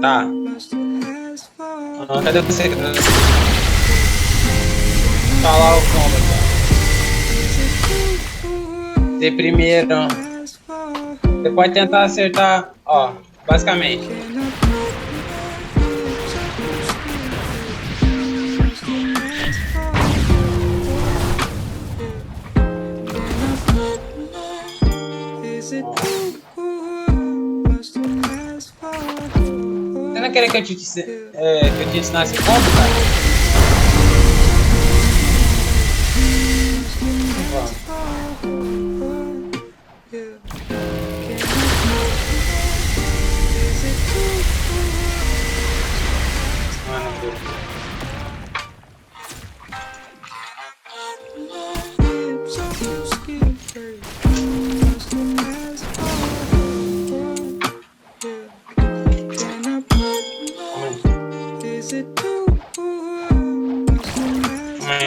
Tá. Cadê você? Falar o combo aqui. De primeiro. Você pode tentar acertar, ó, basicamente. Você não queria que eu te ensinasse como, cara?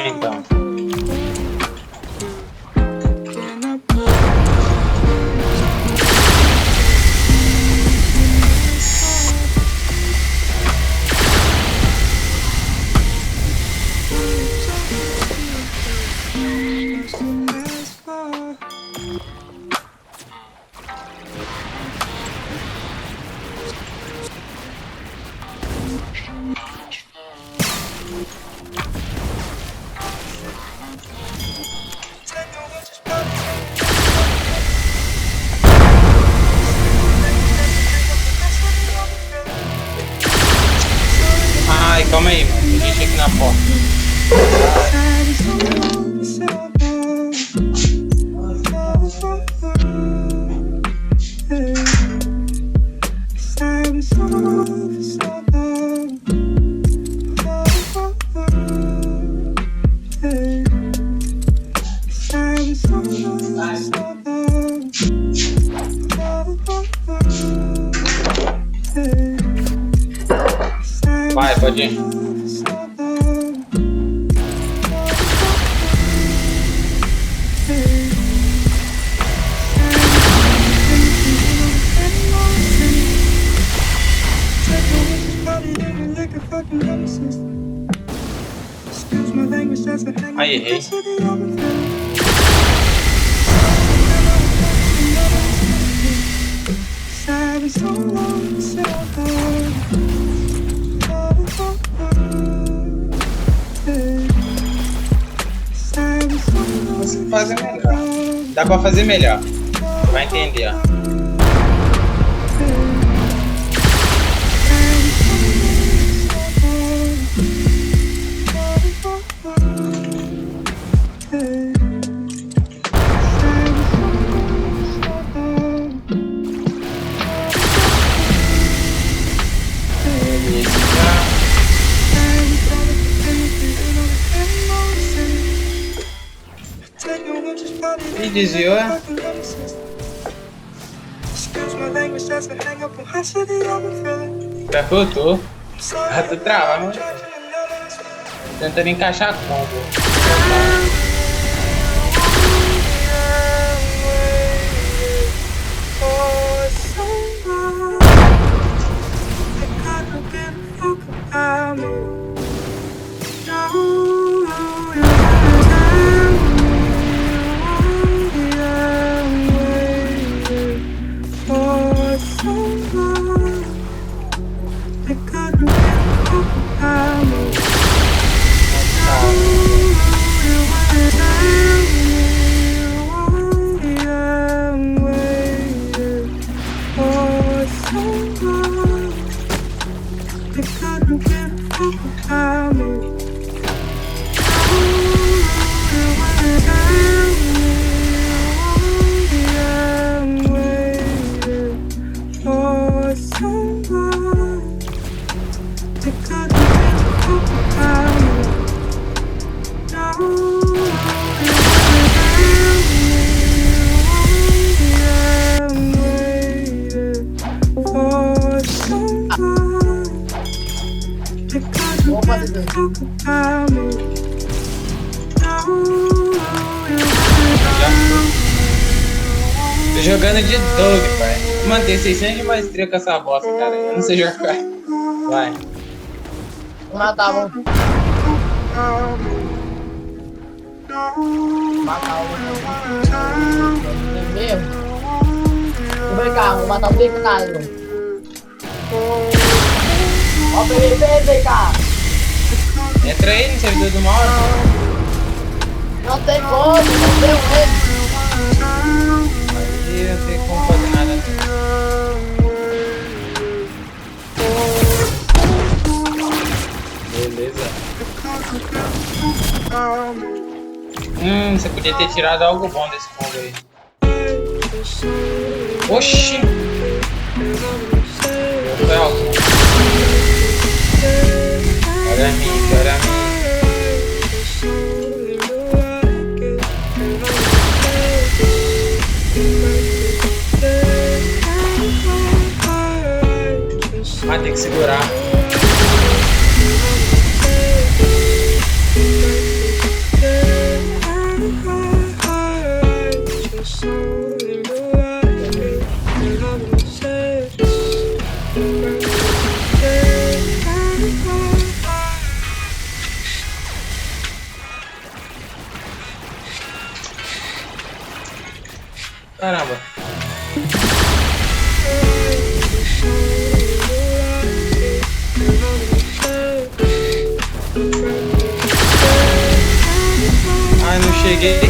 Então. Ai, calma aí, mano. Tem gente aqui na porta. Vai, pode ir. Aí, errei. Você fazer melhor. Dá pra fazer melhor. Vai entender, ó. E desviou. Perguntou. Tu trava, mano. Tentando encaixar a combo. Tô jogando de dog, pai. Mano, tem 600 de maestria com essa bosta, cara. Eu não sei jogar. Vai. Vou matar um. Matar um. Mesmo. Vem cá, vou matar um deitado. Ó, vem cá. Entra aí no servidor do mal. Não tem como, não tem como. Aí não tem como fazer nada. Beleza. Você podia ter tirado algo bom desse combo aí. Oxi! Foi algo. Olha a mim, olha a mim. Ah, tem que segurar. Caramba. Ai, não cheguei.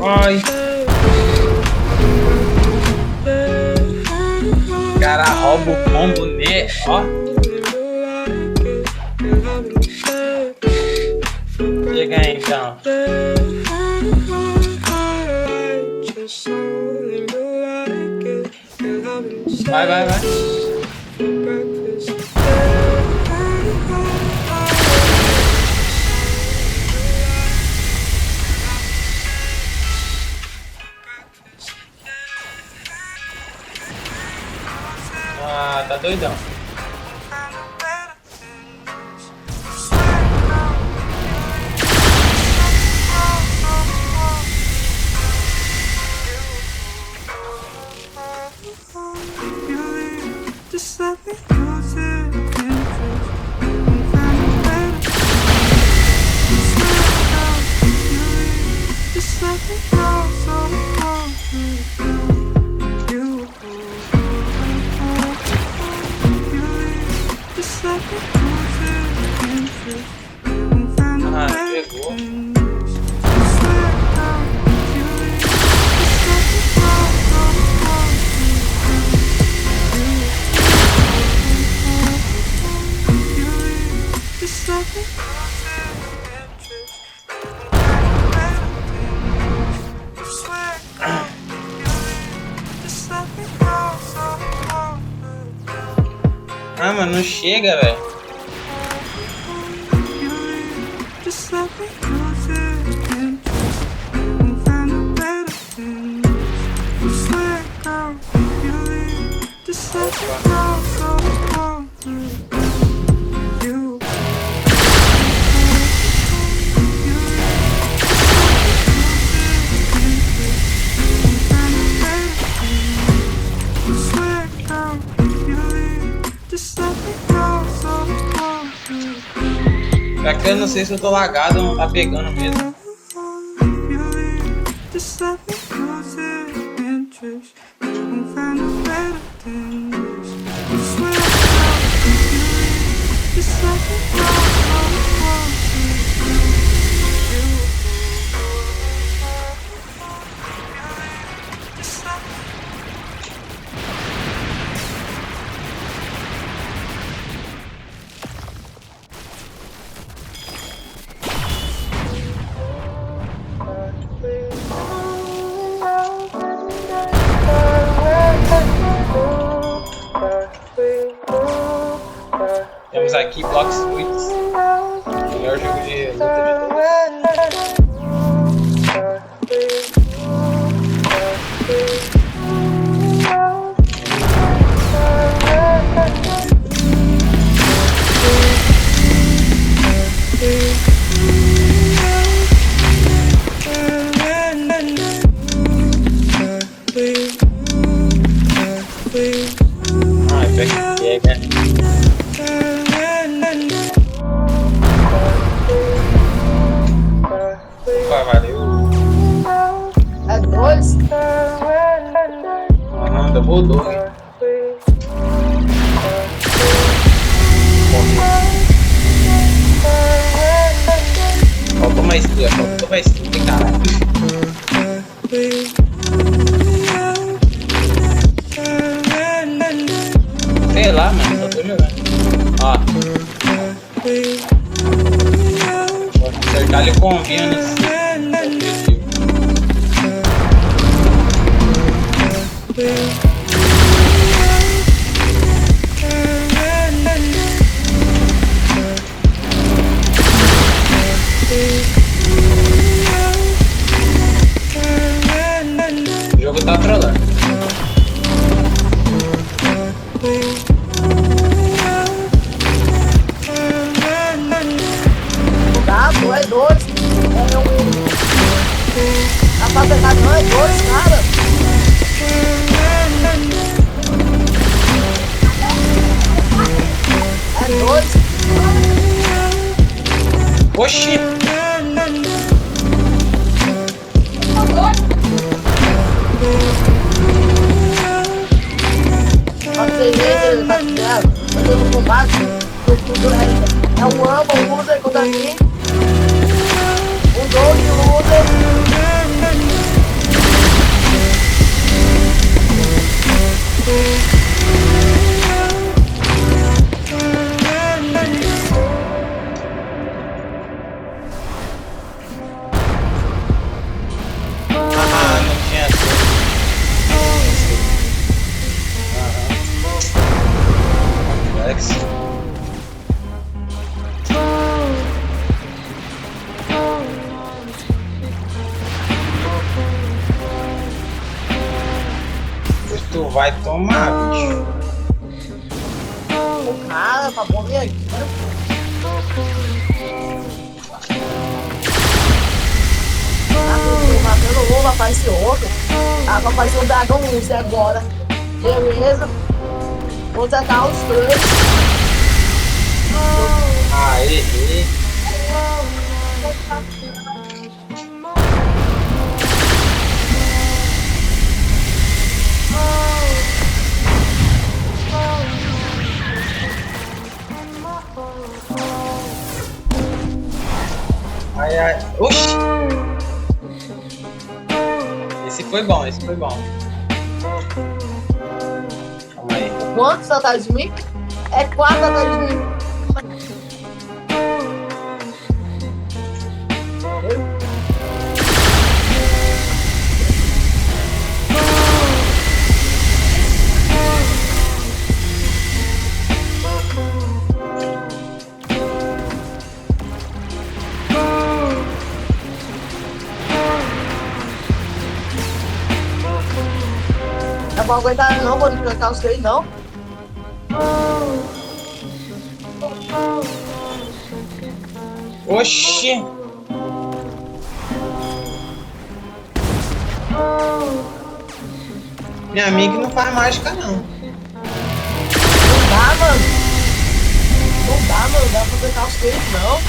Ai. Cara, rouba o combo, né? Ó. Chega aí, então. Vai, vai, vai. Ah, tá doidão. Ah, pegou. Ah, mano, não chega, velho. Pra que eu não sei se eu tô lagado ou não tá pegando mesmo. Temos aqui BLOX. Melhor jogo de luta de todos. Pega. Opa, valeu. É 2. Aham, double dog. Faltou mais tudo, caralho. Sei lá, mano, só tô jogando. Ó. Vou acertar ele com o Vênus. O jogo tá trolando. Não é 2. É um. Dá pra pegar, não é 2, cara. É 2. Oxi! Ele tá fazendo combate. É um amo, usa contra mim. O Doug usa. Não tinha BLOX. Tu vai tomar, bicho. O cara pra morrer aqui. Matando um, vai aparecer outro. Vai aparecer um dragão 11 agora. Beleza. Vou tentar os 3. Ah, errei. Ai, ai. Oxi! Esse foi bom. Calma aí. Quantos tá atrás de mim? É 4 atrás de mim. Não vou aguentar não, vou trancar os 3 não. Oxi! Minha amiga não faz mágica, não. Não dá, mano. Não dá pra trancar os 3 não.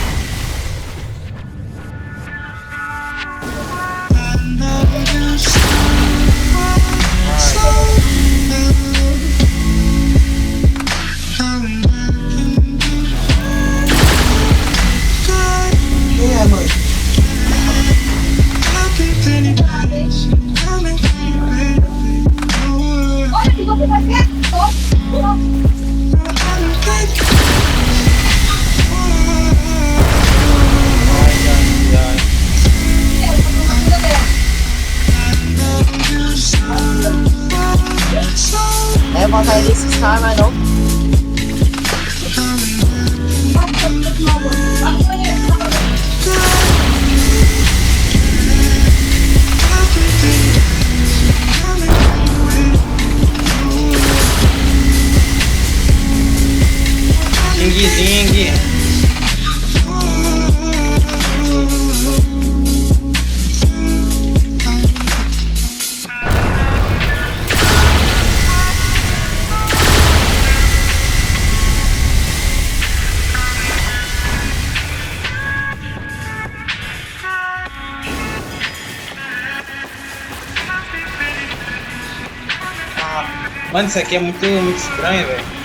Olha que você vai ver. É, matar esses caras, mas não. Mano, isso aqui é muito estranho, velho.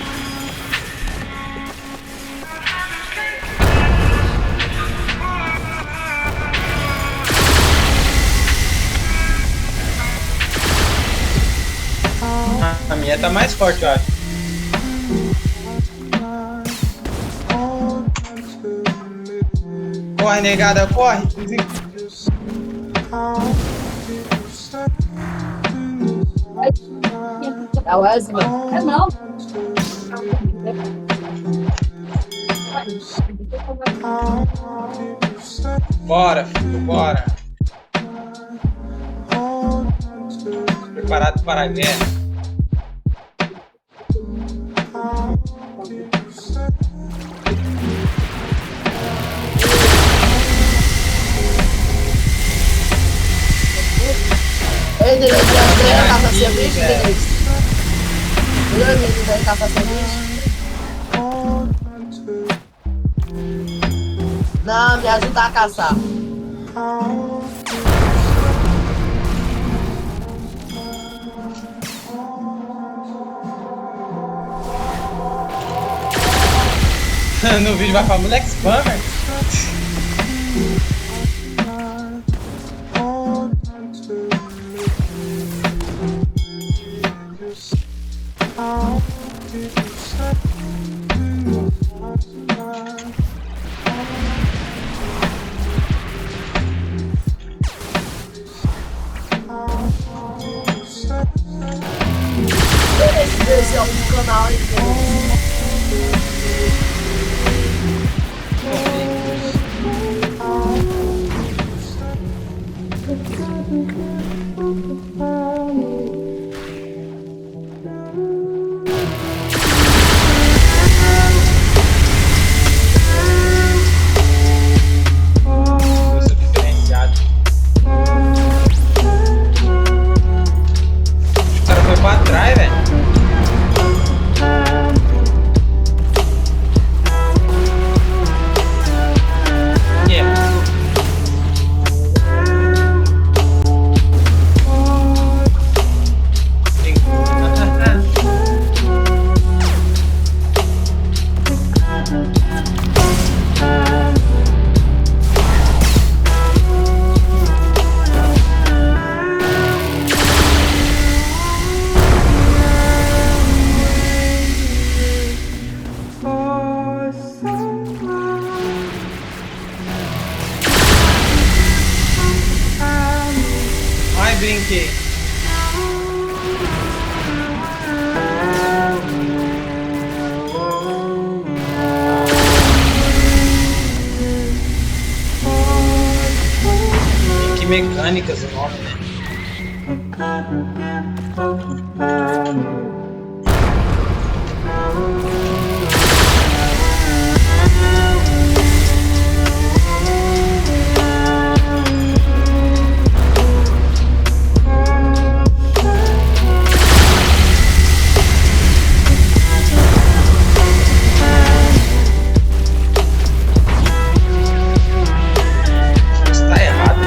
A minha tá mais forte, eu acho. Corre, negada, corre! É o Wesley? É não. Bora, filho, bora! Preparado para a guerra. Ei, Denise, já caça cerveja, Denise? Denise, vai caçar cerveja? Não, me ajuda a caçar. No vídeo vai falar moleque spammer. Esse é um canal aí. Eu sou diferenciado. O cara foi pra trás, velho. Ai, brinquei. Que mecânicas o nome, né? Isso tá errado.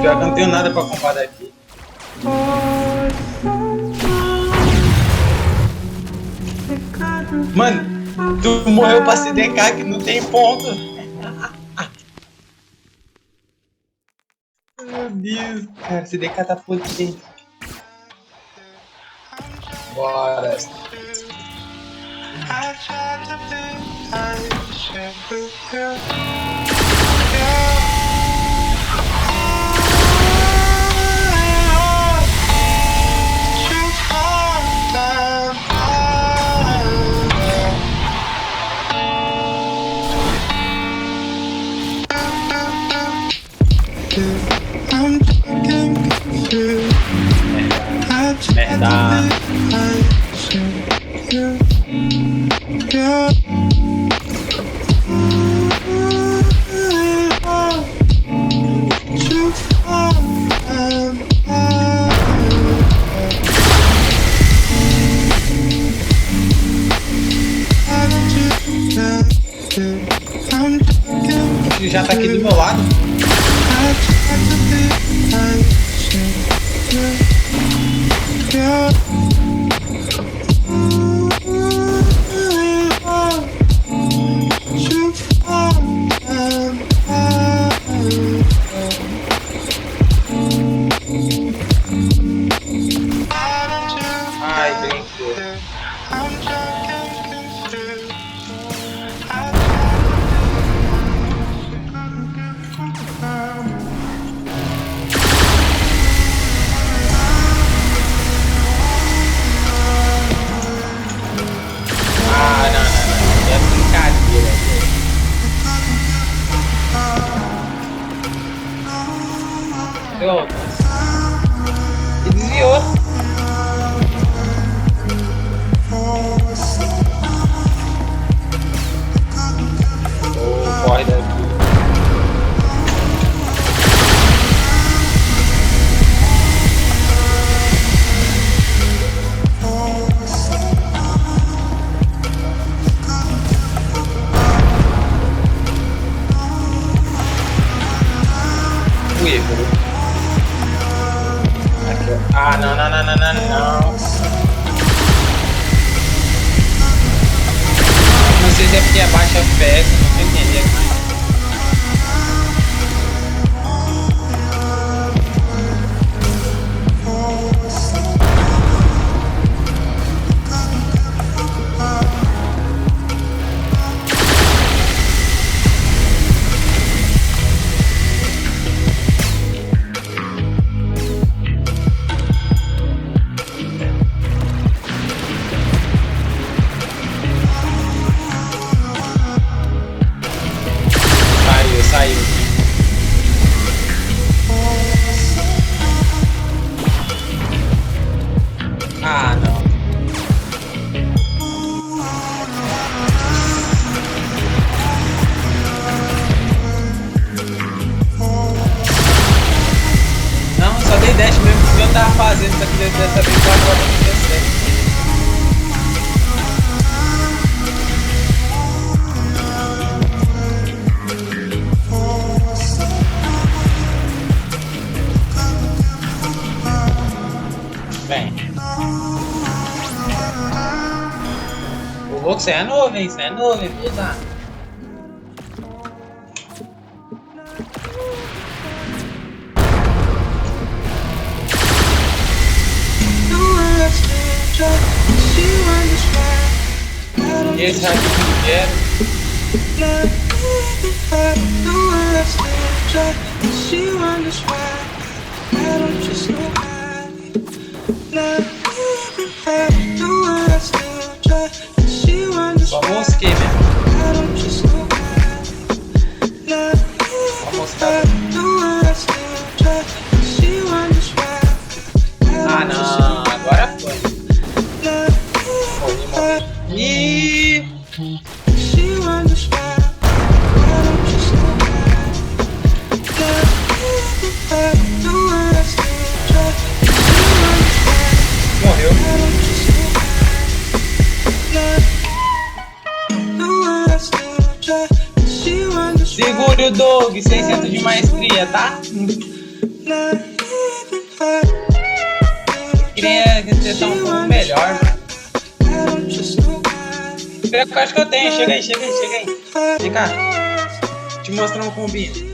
Pior que eu não tenho nada pra comprar daqui. Mano, tu morreu pra se DK que não tem ponto. Meu Deus, cara, esse DK tá potente. Bora. Merda. que já tá aqui do meu lado. Ai, brinquedo. Ah, não. É brincadeira. Deu. E desviou. Oh, corre daqui. Aqui, ó. Ah, não. Não sei se é porque abaixa FPS, não tô entendendo. Saiu. Ah, não. Não, só dei dash mesmo porque eu tava fazendo isso aqui dessa vez pra agora não deu certo. Bem, o BLOX é nuvem, puta. Esse aqui que quero. Só mosquei mesmo. Só moscada. Ah não, agora foi. Morri. Morreu. Segure o dog, 600 de maestria, tá? Queria ter um pouco melhor, mano. Eu acho que eu tenho, chega aí. Vem cá. Te mostrar um combinho.